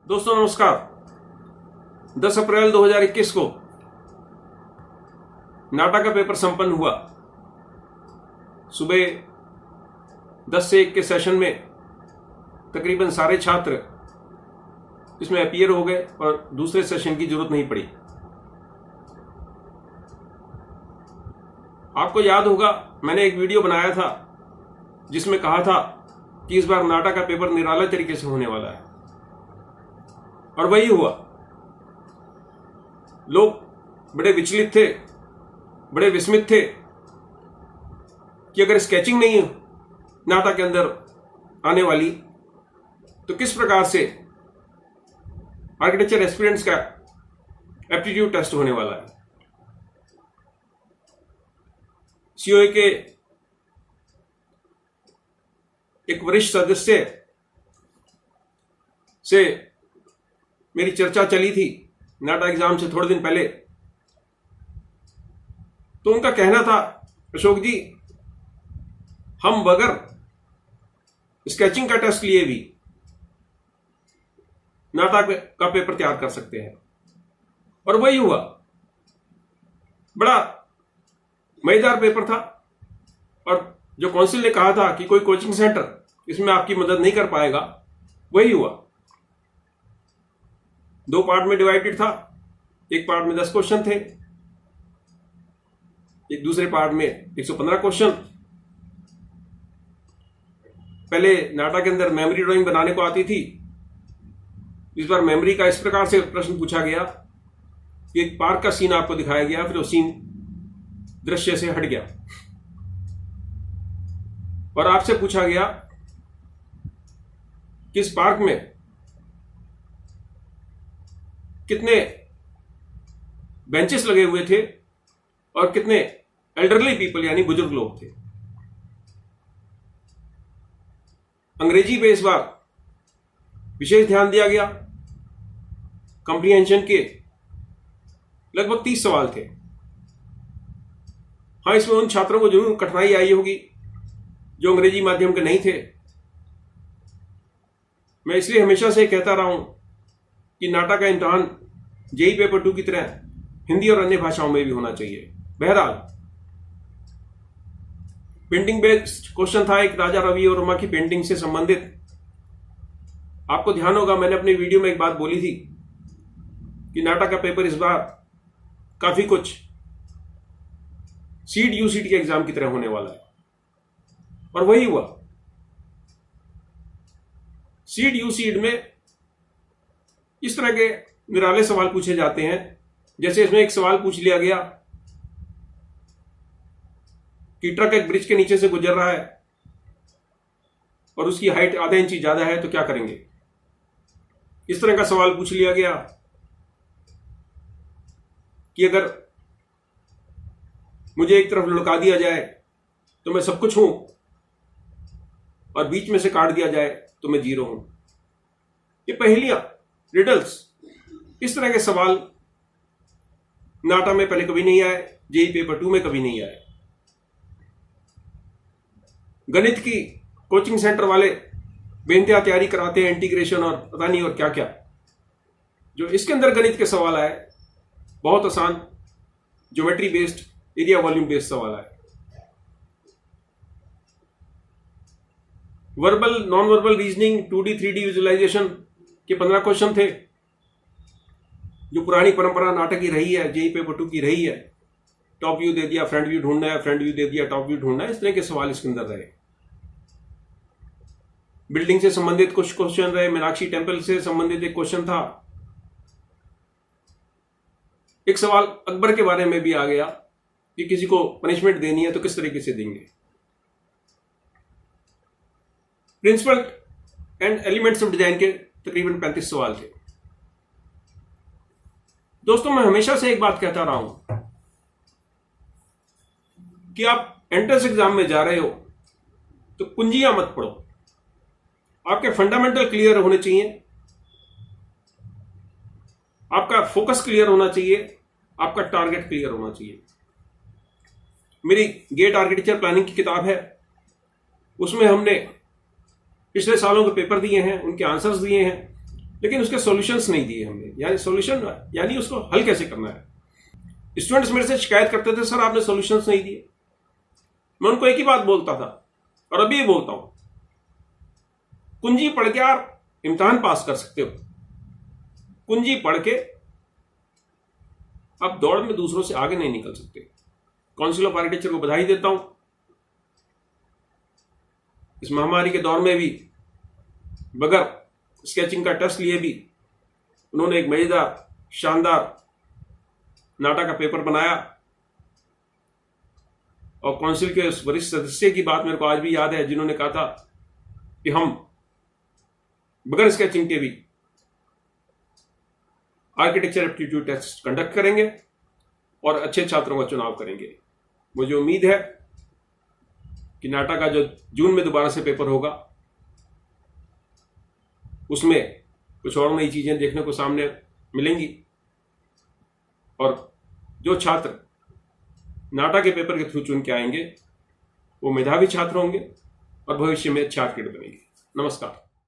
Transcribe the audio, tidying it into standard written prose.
दोस्तों नमस्कार। 10 अप्रैल 2021 को नाटा का पेपर संपन्न हुआ। सुबह 10 से 1 के सेशन में तकरीबन सारे छात्र इसमें अपीयर हो गए और दूसरे सेशन की जरूरत नहीं पड़ी। आपको याद होगा मैंने एक वीडियो बनाया था जिसमें कहा था कि इस बार नाटा का पेपर निराला तरीके से होने वाला है, और वही हुआ। लोग बड़े विचलित थे, बड़े विस्मित थे कि अगर स्केचिंग नहीं नाटा के अंदर आने वाली तो किस प्रकार से आर्किटेक्चर एस्पिरेंट्स का एप्टीट्यूड टेस्ट होने वाला है। सीओए के एक वरिष्ठ सदस्य से मेरी चर्चा चली थी नाटा एग्जाम से थोड़े दिन पहले। तो उनका कहना था, अशोक जी, हम बगैर स्केचिंग का टेस्ट लिए भी नाटा का पेपर तैयार कर सकते हैं। और वही हुआ। बड़ा मजेदार पेपर था, और जो काउंसिल ने कहा था कि कोई कोचिंग सेंटर इसमें आपकी मदद नहीं कर पाएगा, वही हुआ। 2 पार्ट में डिवाइडेड था। एक पार्ट में 10 क्वेश्चन थे, एक दूसरे पार्ट में 115 क्वेश्चन। पहले नाटा के अंदर मेमोरी ड्राइंग बनाने को आती थी, इस बार मेमोरी का इस प्रकार से प्रश्न पूछा गया कि एक पार्क का सीन आपको दिखाया गया, फिर वो सीन दृश्य से हट गया और आपसे पूछा गया कि इस पार्क में कितने बेंचेस लगे हुए थे और कितने एल्डरली पीपल यानी बुजुर्ग लोग थे। अंग्रेजी पे इस बार विशेष ध्यान दिया गया। कॉम्प्रिहेंशन के लगभग 30 सवाल थे। हाँ, इसमें उन छात्रों को जरूर कठिनाई आई होगी जो अंग्रेजी माध्यम के नहीं थे। मैं इसलिए हमेशा से कहता रहा हूं कि नाटा का इम्तिहान जेई पेपर 2 की तरह हिंदी और अन्य भाषाओं में भी होना चाहिए। बहरहाल पेंटिंग बेस्ड क्वेश्चन था, एक राजा रवि वर्मा की पेंटिंग से संबंधित। आपको ध्यान होगा मैंने अपने वीडियो में एक बात बोली थी कि नाटा का पेपर इस बार काफी कुछ सीड यूसीड के एग्जाम की तरह होने वाला है, और वही हुआ। सीड यूसीड में इस तरह के निराले सवाल पूछे जाते हैं, जैसे इसमें एक सवाल पूछ लिया गया कि ट्रक एक ब्रिज के नीचे से गुजर रहा है और उसकी हाइट आधा इंच ज्यादा है, तो क्या करेंगे। इस तरह का सवाल पूछ लिया गया कि अगर मुझे एक तरफ लुढ़का दिया जाए तो मैं सब कुछ हूं, और बीच में से काट दिया जाए तो मैं जीरो हूं। ये पहेलियां, रिडल्स, इस तरह के सवाल नाटा में पहले कभी नहीं आए, जेई पेपर 2 में कभी नहीं आए। गणित की कोचिंग सेंटर वाले बेइंतहा तैयारी कराते हैं, इंटीग्रेशन और पता नहीं और क्या क्या। जो इसके अंदर गणित के सवाल आए बहुत आसान, geometry based, area volume based सवाल आए। Verbal non verbal reasoning, 2D 3D visualisation के 15 क्वेश्चन थे, जो पुरानी परंपरा नाटक की रही है, जेई पेपर 2 की रही है। टॉप व्यू दे दिया, फ्रंट व्यू ढूंढना है, फ्रंट व्यू दे दिया, टॉप व्यू ढूंढना है, इस तरह के सवाल इसके अंदर रहे। बिल्डिंग से संबंधित कुछ क्वेश्चन रहे। मीनाक्षी टेम्पल से संबंधित एक क्वेश्चन था। एक सवाल अकबर के बारे में भी आ गया कि किसी को पनिशमेंट देनी है तो किस तरीके से देंगे। Principle and elements of design के तकरीबन 35 सवाल थे। दोस्तों, मैं हमेशा से एक बात कहता रहा हूं कि आप एंट्रेंस एग्जाम में जा रहे हो तो कुंजियां मत पढ़ो। आपके फंडामेंटल क्लियर होने चाहिए, आपका फोकस क्लियर होना चाहिए, आपका टारगेट क्लियर होना चाहिए। मेरी गेट आर्किटेक्चर प्लानिंग की किताब है, उसमें हमने पिछले सालों के पेपर दिए हैं, उनके आंसर्स दिए हैं, लेकिन उसके सॉल्यूशंस नहीं दिए हमने, यानी सॉल्यूशन यानी उसको हल कैसे करना है। स्टूडेंट्स मेरे से शिकायत करते थे, सर आपने सॉल्यूशंस नहीं दिए। मैं उनको एक ही बात बोलता था और अभी बोलता हूं, कुंजी पढ़ के आप इम्तिहान पास कर सकते हो, कुंजी पढ़ के आप दौड़ में दूसरों से आगे नहीं निकल सकते। काउंसिल ऑफ आर्किटेक्चर को बधाई देता हूं, इस महामारी के दौर में भी बगैर स्केचिंग का टेस्ट लिए भी उन्होंने एक मजेदार शानदार नाटा का पेपर बनाया। और काउंसिल के उस वरिष्ठ सदस्य की बात मेरे को आज भी याद है, जिन्होंने कहा था कि हम बगैर स्केचिंग के भी आर्किटेक्चर एप्टीट्यूड टेस्ट कंडक्ट करेंगे और अच्छे छात्रों का चुनाव करेंगे। मुझे उम्मीद है कि नाटा का जो जून में दोबारा से पेपर होगा उसमें कुछ और नई चीजें देखने को सामने मिलेंगी और जो छात्र नाटा के पेपर के थ्रू चुन के आएंगे वो मेधावी छात्र होंगे और भविष्य में अच्छे आर्किटेक्ट बनेंगे। नमस्कार।